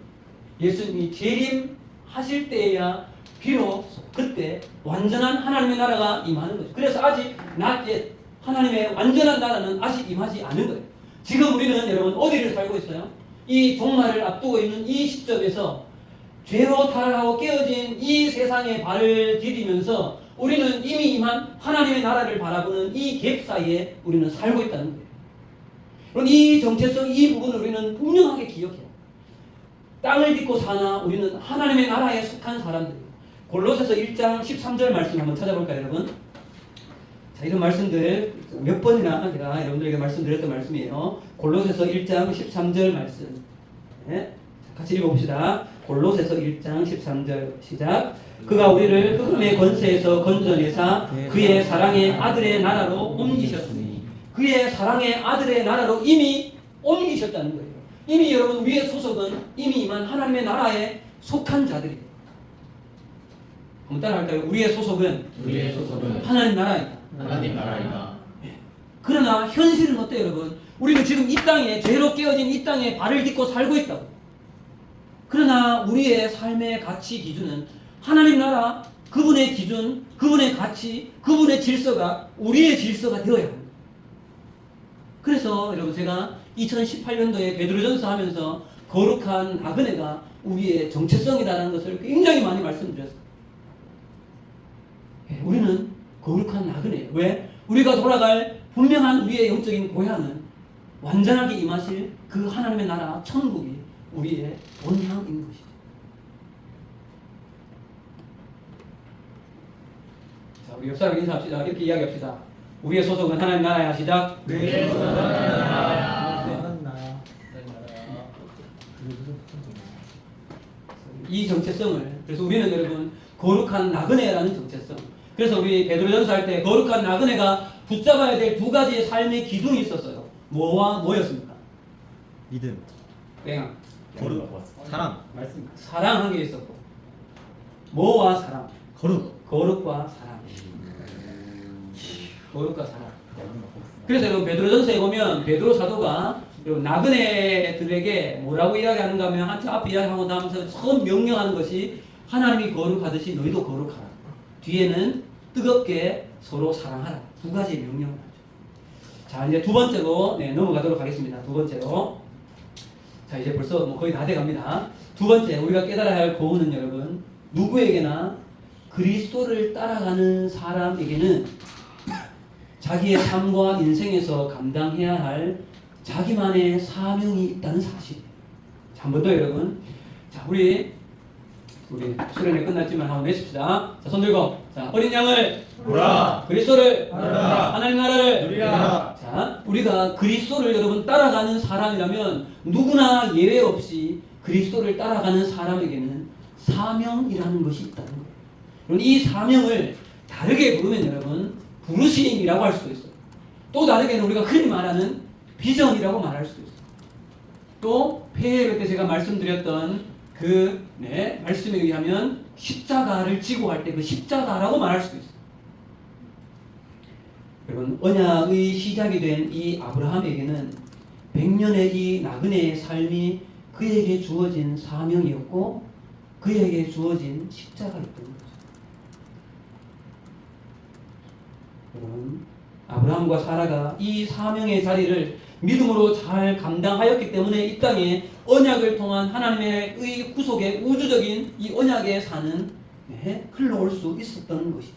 예수님이 재림하실 때에야 비로소 그때 완전한 하나님의 나라가 임하는 거죠. 그래서 아직 not yet 하나님의 완전한 나라는 아직 임하지 않은 거예요. 지금 우리는 여러분 어디를 살고 있어요? 이 종말을 앞두고 있는 이 시점에서 죄로 타락하고 깨어진 이 세상에 발을 디디면서 우리는 이미 임한 하나님의 나라를 바라보는 이 갭 사이에 우리는 살고 있다는 거예요. 그럼 이 정체성, 이 부분을 우리는 분명하게 기억해요. 땅을 딛고 사나 우리는 하나님의 나라에 속한 사람들이에요. 골로새서 1장 13절 말씀 한번 찾아볼까요, 여러분? 자, 이런 말씀들 몇 번이나 제가 여러분들에게 말씀드렸던 말씀이에요. 골로새서 1장 13절 말씀. 네. 같이 읽어봅시다. 골로새서 1장 13절 시작. 그가 우리를 흑암의 권세에서 건져내사 그의 사랑의 아들의 나라로 옮기셨으니 그의 사랑의 아들의 나라로 이미 옮기셨다는 거예요. 이미 여러분 우리의 소속은 이미 임한 하나님의 나라에 속한 자들이에요. 한번 따라할까요? 우리의 소속은 하나님 나라이다. 하나님 나라이다. 그러나 현실은 어때요, 여러분? 우리는 지금 이 땅에 죄로 깨어진 이 땅에 발을 딛고 살고 있다고. 그러나 우리의 삶의 가치 기준은 하나님 나라, 그분의 기준, 그분의 가치, 그분의 질서가 우리의 질서가 되어야 합니다. 그래서 여러분 제가 2018년도에 베드로전서 하면서 거룩한 나그네가 우리의 정체성이라는 것을 굉장히 많이 말씀드렸어요. 우리는 거룩한 나그네예요. 왜? 우리가 돌아갈 분명한 우리의 영적인 고향은 완전하게 임하실 그 하나님의 나라 천국이 우리의 본향인 것이죠. 자, 우리 옆 사람 인사합시다. 이렇게 이야기합시다. 우리의 소속은 하나님 나라에 하시다. 우리의 소속은 하나님 나라야. 이 정체성을, 그래서 우리는 여러분 거룩한 나그네라는 정체성. 그래서 우리 베드로전서 할 때 거룩한 나그네가 붙잡아야 될 두 가지의 삶의 기둥이 있었어요. 뭐와 뭐였습니까? 믿음, 땡. 거룩, 사랑. 말씀. 사랑 한 개 있었고. 뭐와 사랑? 거룩과 사랑. 거룩과 사랑. 그래서 여러분 베드로전서에 보면 베드로 사도가 여러분 나그네들에게 뭐라고 이야기하는가 하면 한참 앞에 이야기하고 나면서 처음 명령하는 것이 하나님이 거룩하듯이 너희도 거룩하라. 뒤에는 뜨겁게 서로 사랑하라. 두 가지 명령을 하죠. 자, 이제 두 번째로 넘어가도록 하겠습니다. 두 번째로. 자, 이제 벌써 거의 다 돼갑니다. 두 번째, 우리가 깨달아야 할 고은은 여러분, 누구에게나 그리스도를 따라가는 사람에게는 자기의 삶과 인생에서 감당해야 할 자기만의 사명이 있다는 사실. 자, 한 번 더 여러분. 자, 우리 수련회 끝났지만 한번 외칩시다. 자, 손 들고. 자, 어린 양을 보라. 그리스도를 따르라. 하나님 나라를 누리라. 자, 우리가 그리스도를 여러분 따라가는 사람이라면 누구나 예외 없이 그리스도를 따라가는 사람에게는 사명이라는 것이 있다는 거예요. 여러분, 이 사명을 다르게 부르면 여러분 부르심이라고 할 수도 있어요. 또 다르게는 우리가 흔히 말하는 비전이라고 말할 수도 있어요. 또 폐회 때 제가 말씀드렸던 말씀에 의하면 십자가를 지고 할 때 그 십자가라고 말할 수도 있어요. 여러분, 언약의 시작이 된 이 아브라함에게는 100년의 이 나그네의 삶이 그에게 주어진 사명이었고 그에게 주어진 십자가였던 거죠. 여러분, 아브라함과 사라가 이 사명의 자리를 믿음으로 잘 감당하였기 때문에 이 땅에 언약을 통한 하나님의 구속의 우주적인 이 언약의 산은 흘러올 수 있었던 것이죠.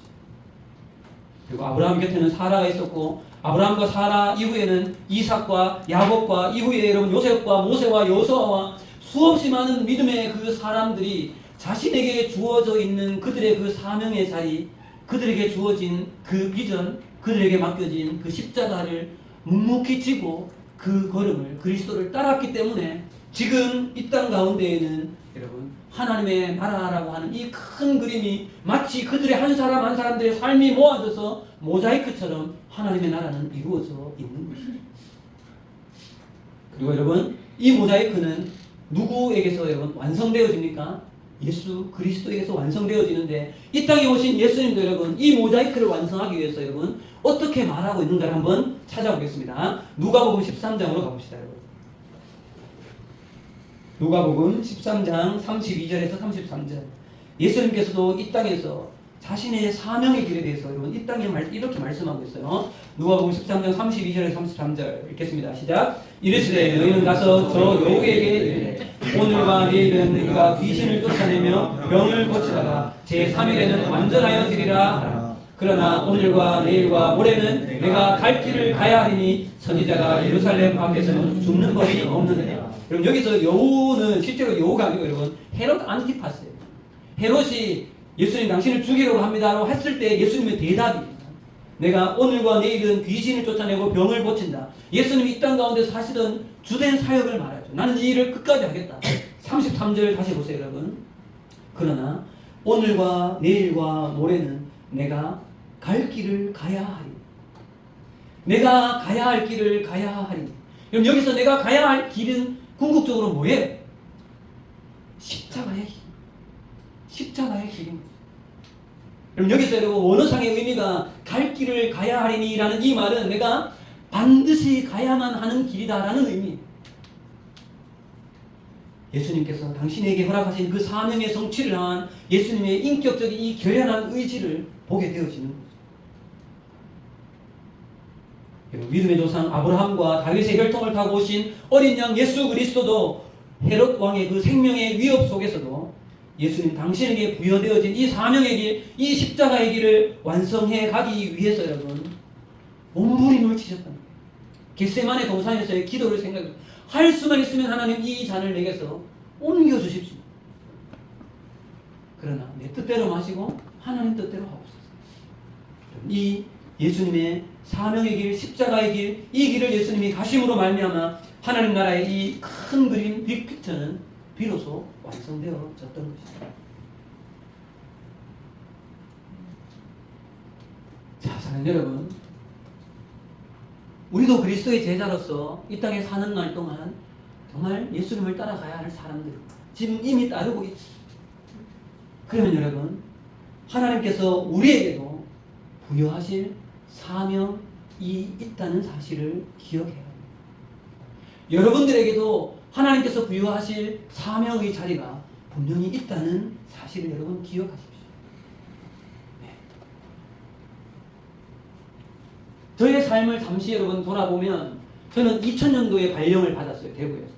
그리고 아브라함 곁에는 사라가 있었고 아브라함과 사라 이후에는 이삭과 야곱과 이후에 여러분 요셉과 모세와 여호수아와 수없이 많은 믿음의 그 사람들이 자신에게 주어져 있는 그들의 그 사명의 자리, 그들에게 주어진 그 비전, 그들에게 맡겨진 그 십자가를 묵묵히 지고 그 걸음을 그리스도를 따랐기 때문에 지금 이 땅 가운데에는 여러분 하나님의 나라라고 하는 이 큰 그림이 마치 그들의 한 사람 한 사람들의 삶이 모아져서 모자이크처럼 하나님의 나라는 이루어져 있는 것이죠. 그리고 여러분 이 모자이크는 누구에게서 여러분 완성되어집니까? 예수 그리스도에게서 완성되어지는데 이 땅에 오신 예수님도 여러분 이 모자이크를 완성하기 위해서 여러분 어떻게 말하고 있는가를 한번 찾아보겠습니다. 누가복음 13장으로 가봅시다. 여러분. 누가복음 13장 32절에서 33절. 예수님께서도 이 땅에서 자신의 사명의 길에 대해서 여러분 이 땅에 이렇게 말씀하고 있어요. 누가복음 13장 32절에서 33절 읽겠습니다. 시작. 이르시되 너희는 가서 저 여우에게 이르되 오늘과 내일은 네가 귀신을 쫓아내며 병을 고치다가 제3일에는 완전하여지리라 하라. 그러나 오늘과 내일과 모레는 내가 갈 길을 가야 하리니 선지자가 예루살렘 밖에서는 죽는 법이 없느니라. 여러분 여기서 여우는 실제로 여우가 아니고 여러분 헤롯 안티파스예요. 헤롯이 예수님 당신을 죽이려고 합니다라고 했을 때 예수님의 대답입니다. 내가 오늘과 내일은 귀신을 쫓아내고 병을 고친다. 예수님이 이 땅 가운데서 하시던 주된 사역을 말하죠. 나는 이 일을 끝까지 하겠다. 33절 다시 보세요 여러분. 그러나 오늘과 내일과 모레는 내가 갈 길을 가야 하리. 내가 가야 할 길을 가야 하리. 그럼 여기서 내가 가야 할 길은 궁극적으로 뭐예요? 십자가의 길. 십자가의 길입니다. 그럼 여기서 여러분 원어상의 의미가 갈 길을 가야 하리니라는 이 말은 내가 반드시 가야만 하는 길이다라는 의미. 예수님께서 당신에게 허락하신 그 사명의 성취를 향한 예수님의 인격적인 이 결연한 의지를 보게 되어지는 거죠. 믿음의 조상 아브라함과 다윗의 혈통을 타고 오신 어린 양 예수 그리스도도 헤롯 왕의 그 생명의 위협 속에서도 예수님 당신에게 부여되어진 이 사명의 길, 이 십자가의 길을 완성해 가기 위해서 여러분 몸부림을 치셨다는 거예요. 겟세마네 동산에서의 기도를 생각해 할 수만 있으면 하나님 이 잔을 내게서 옮겨주십시오. 그러나 내 뜻대로 마시고 하나님 뜻대로 하옵소서. 이 예수님의 사명의 길, 십자가의 길, 이 길을 예수님이 가심으로 말미암아 하나님 나라의 이 큰 그림 빅피처는 비로소 완성되어졌던 것입니다. 자, 사랑하는 여러분, 우리도 그리스도의 제자로서 이 땅에 사는 날 동안 정말 예수님을 따라가야 할 사람들 지금 이미 따르고 있습니다. 그러면 여러분, 하나님께서 우리에게도 부여하실 사명이 있다는 사실을 기억해야 합니다. 여러분들에게도 하나님께서 부여하실 사명의 자리가 분명히 있다는 사실을 여러분 기억하십시오. 네. 저의 삶을 잠시 여러분 돌아보면 저는 2000년도에 발령을 받았어요. 대구에서.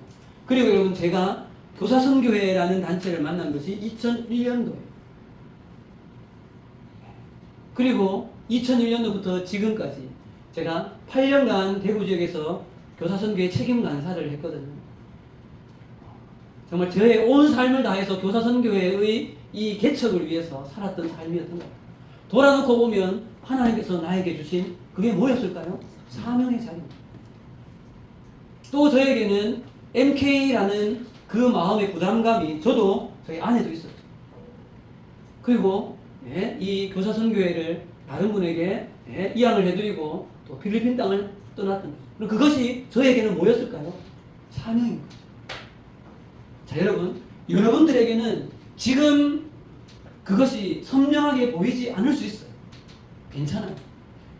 그리고 여러분 제가 교사선교회라는 단체를 만난 것이 2001년도예요. 그리고 2001년도부터 지금까지 제가 8년간 대구 지역에서 교사선교회 책임 간사를 했거든요. 정말 저의 온 삶을 다해서 교사선교회의 이 개척을 위해서 살았던 삶이었던 거예요. 돌아놓고 보면 하나님께서 나에게 주신 그게 뭐였을까요? 사명의 자리입니다. 또 저에게는 MK라는 그 마음의 부담감이 저도 저희 아내도 있었죠. 그리고 이 교사선교회를 다른 분에게 이양을 해드리고 또 필리핀 땅을 떠났던 거죠. 그럼 그것이 저에게는 뭐였을까요? 사명입니다. 자, 여러분들에게는 지금 그것이 선명하게 보이지 않을 수 있어요. 괜찮아요.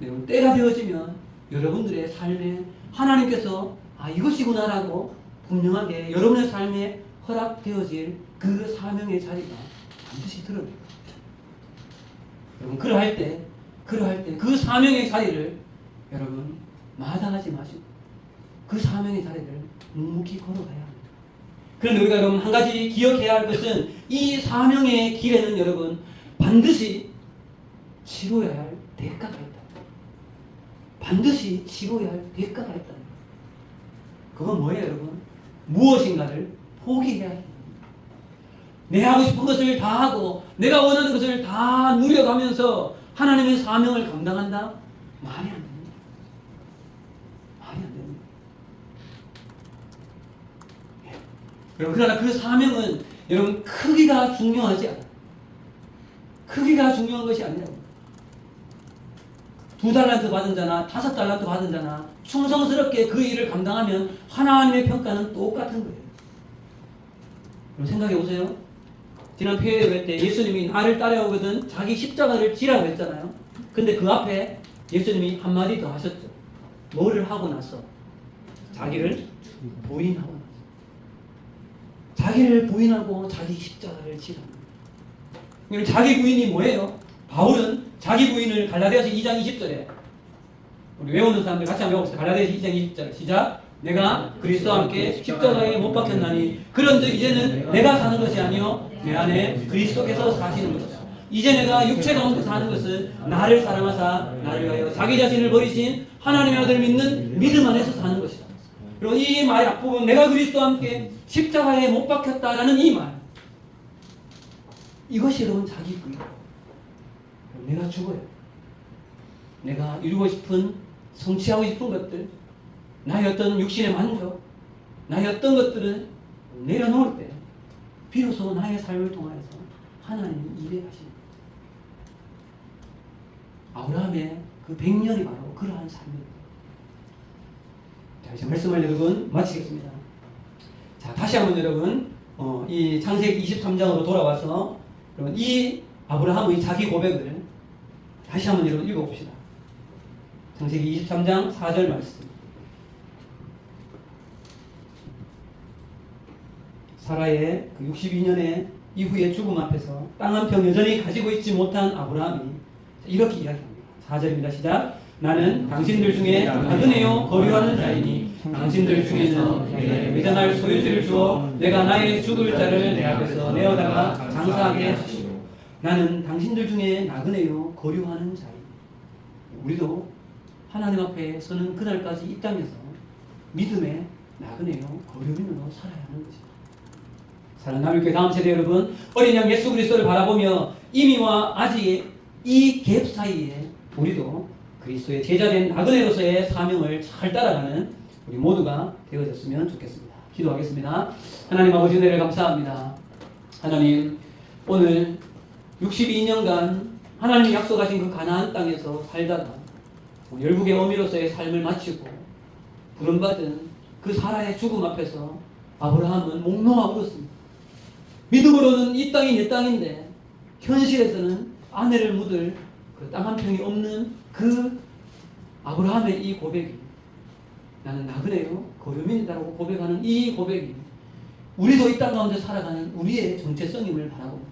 여러분, 때가 되어지면 여러분들의 삶에 하나님께서 이것이구나라고 분명하게 여러분의 삶에 허락되어질 그 사명의 자리가 반드시 드러납니다. 여러분, 그러할 때 그 사명의 자리를 여러분 마다하지 마시고 그 사명의 자리를 묵묵히 걸어가야 합니다. 그런데 우리가 여러분 한 가지 기억해야 할 것은 이 사명의 길에는 여러분 반드시 치러야 할 대가가 있다. 반드시 치러야 할 대가가 있다. 그건 뭐예요, 여러분? 무엇인가를 포기해야 합니다. 내 하고 싶은 것을 다 하고 내가 원하는 것을 다 누려가면서 하나님의 사명을 감당한다? 말이 안 됩니다. 말이 안 됩니다. 예. 그러나 그 사명은 여러분 크기가 중요하지 않아요. 크기가 중요한 것이 아니라고. 2달란트 받은 자나 5달란트 받은 자나 충성스럽게 그 일을 감당하면 하나님의 평가는 똑같은 거예요. 그럼 생각해 보세요. 지난 폐회회 때 예수님이 나를 따라오거든 자기 십자가를 지라고 했잖아요. 근데 그 앞에 예수님이 한마디 더 하셨죠. 뭐를 하고 나서? 자기를 부인하고 나서. 자기를 부인하고 자기 십자가를 지라. 자기 부인이 뭐예요? 바울은 자기 부인을 갈라디아서 2장 20절에 우리 외우는 사람들 같이 한번 외워봅시다. 갈라디아서 2장 20절 시작. 내가 그리스도와 함께 십자가에 못 박혔나니 그런즉 이제는 내가 사는 것이 아니요 내 안에 그리스도께서 사시는 것이다. 이제 내가 육체 가운데 사는 것은 나를 사랑하사 나를 위하여 자기 자신을 버리신 하나님의 아들을 믿는 믿음 안에서 사는 것이다. 그리고 이 말 앞부분 내가 그리스도와 함께 십자가에 못 박혔다라는 이 말, 이것이 여러분 자기 부인. 내가 죽어요. 내가 이루고 싶은, 성취하고 싶은 것들, 나의 어떤 육신의 만족, 나의 어떤 것들을 내려놓을 때 비로소 나의 삶을 통하여서 하나님이 일해가십니다. 아브라함의 그 100년이 바로 그러한 삶입니다. 자, 이제 말씀을 여러분 마치겠습니다. 자, 다시 한번 여러분 이 창세기 23장으로 돌아와서 여러분 이 아브라함의 자기 고백을 다시 한번 여러분 읽어봅시다. 창세기 23장 4절 말씀. 사라의 그 62년의 이후의 죽음 앞에서 땅 한 평 여전히 가지고 있지 못한 아브라함이 이렇게 이야기합니다. 4절입니다. 시작. 나는 당신들 중에 나그네요 거류하는 자이니 당신들 중에는 내게 외전할 소유지를 주어 내가 나의 죽을 자를 내 앞에서 내어다가 장사하게 하시고 나는 당신들 중에 나그네요 거류하는 자이니. 우리도 하나님 앞에 서는 그날까지 이 땅에서 믿음의 나그네요 거류민으로 살아야 하는 것입니다. 사랑하는 남일교회 다음 세대 여러분, 어린 양 예수 그리스도를 바라보며 이미와 아직의 이 갭 사이에 우리도 그리스도의 제자된 나그네로서의 사명을 잘 따라가는 우리 모두가 되어졌으면 좋겠습니다. 기도하겠습니다. 하나님 아버지 은혜를 감사합니다. 하나님, 오늘 62년간 하나님이 약속하신 그 가나안 땅에서 살다가 열국의 어미로서의 삶을 마치고 부름받은 그 사라의 죽음 앞에서 아브라함은 목 놓아 울었습니다. 믿음으로는 이 땅이 내 땅인데 현실에서는 아내를 묻을 그 땅 한 평이 없는 그 아브라함의 이 고백이 나는 나그네요 거류민이다라고 고백하는 이 고백이 우리도 이 땅 가운데 살아가는 우리의 정체성임을 바라봅니다.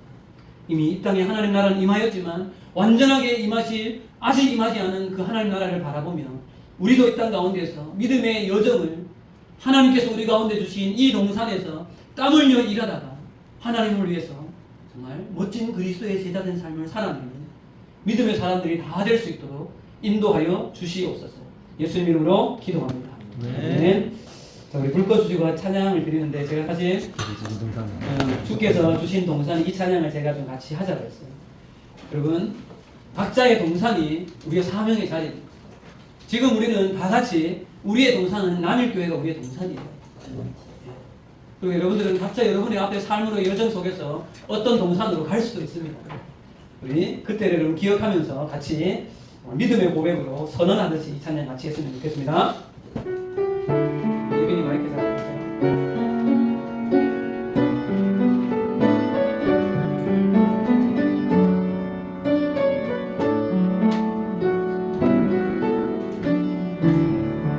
이미 이 땅에 하나님 나라는 임하였지만 완전하게 임하실 아직 임하지 않은 그 하나님 나라를 바라보며 우리도 이 땅 가운데서 믿음의 여정을 하나님께서 우리 가운데 주신 이 동산에서 땀 흘려 일하다가 하나님을 위해서 정말 멋진 그리스도의 제자된 삶을 살아내는 믿음의 사람들이 다 될 수 있도록 인도하여 주시옵소서. 예수님 이름으로 기도합니다. 네. 자, 우리 불꽃 주시고 찬양을 드리는데 제가 사실 주께서 주신 동산 이 찬양을 제가 좀 같이 하자고 했어요. 여러분, 각자의 동산이 우리의 사명의 자리입니다. 지금 우리는 다 같이 우리의 동산은 남일교회가 우리의 동산이에요. 그리고 여러분들은 각자 여러분의 앞에 삶으로 여정 속에서 어떤 동산으로 갈 수도 있습니다. 우리 그때를 여러분 기억하면서 같이 믿음의 고백으로 선언하듯이 이 찬양 같이 했으면 좋겠습니다. 예빈이 마이크 잡아주세요.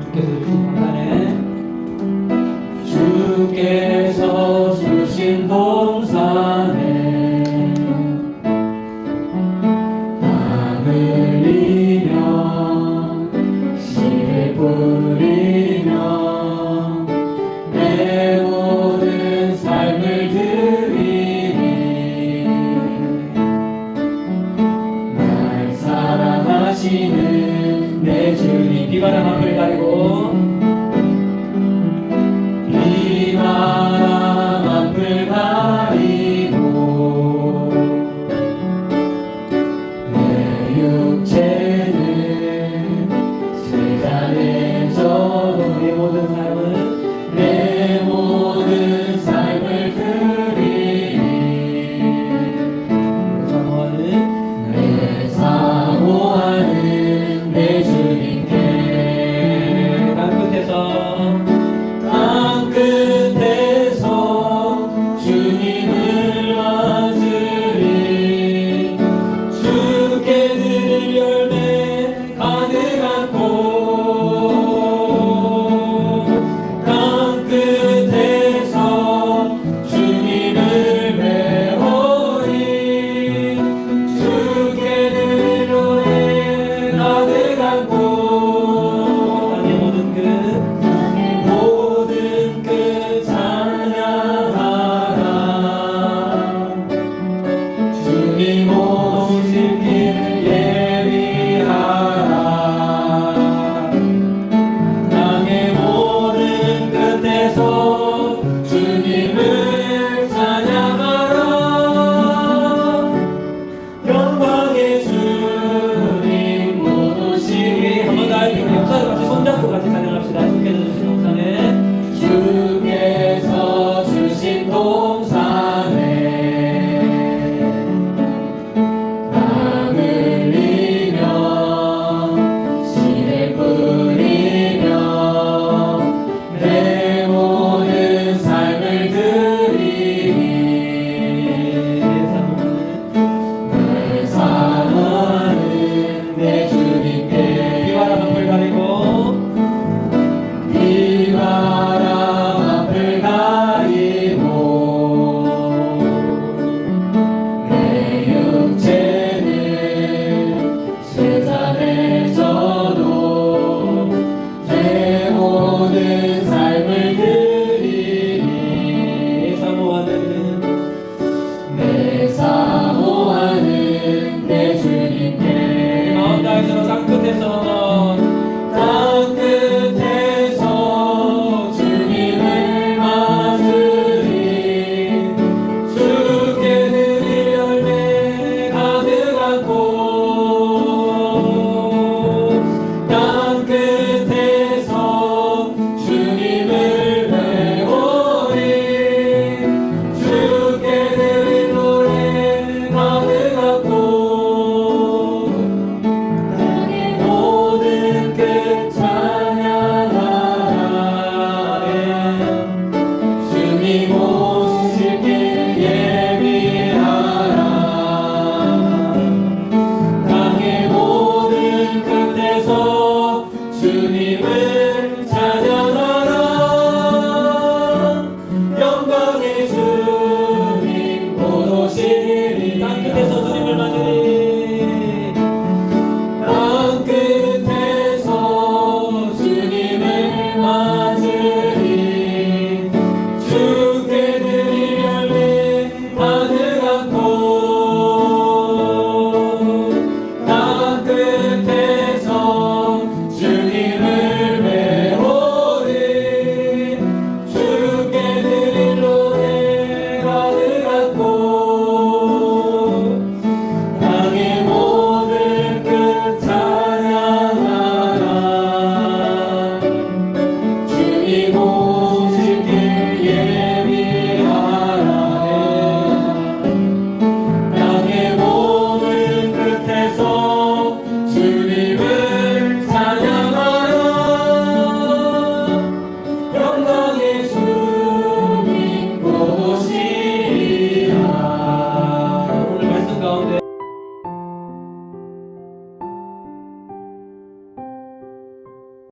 주께서 주신 동산에 주께서 주신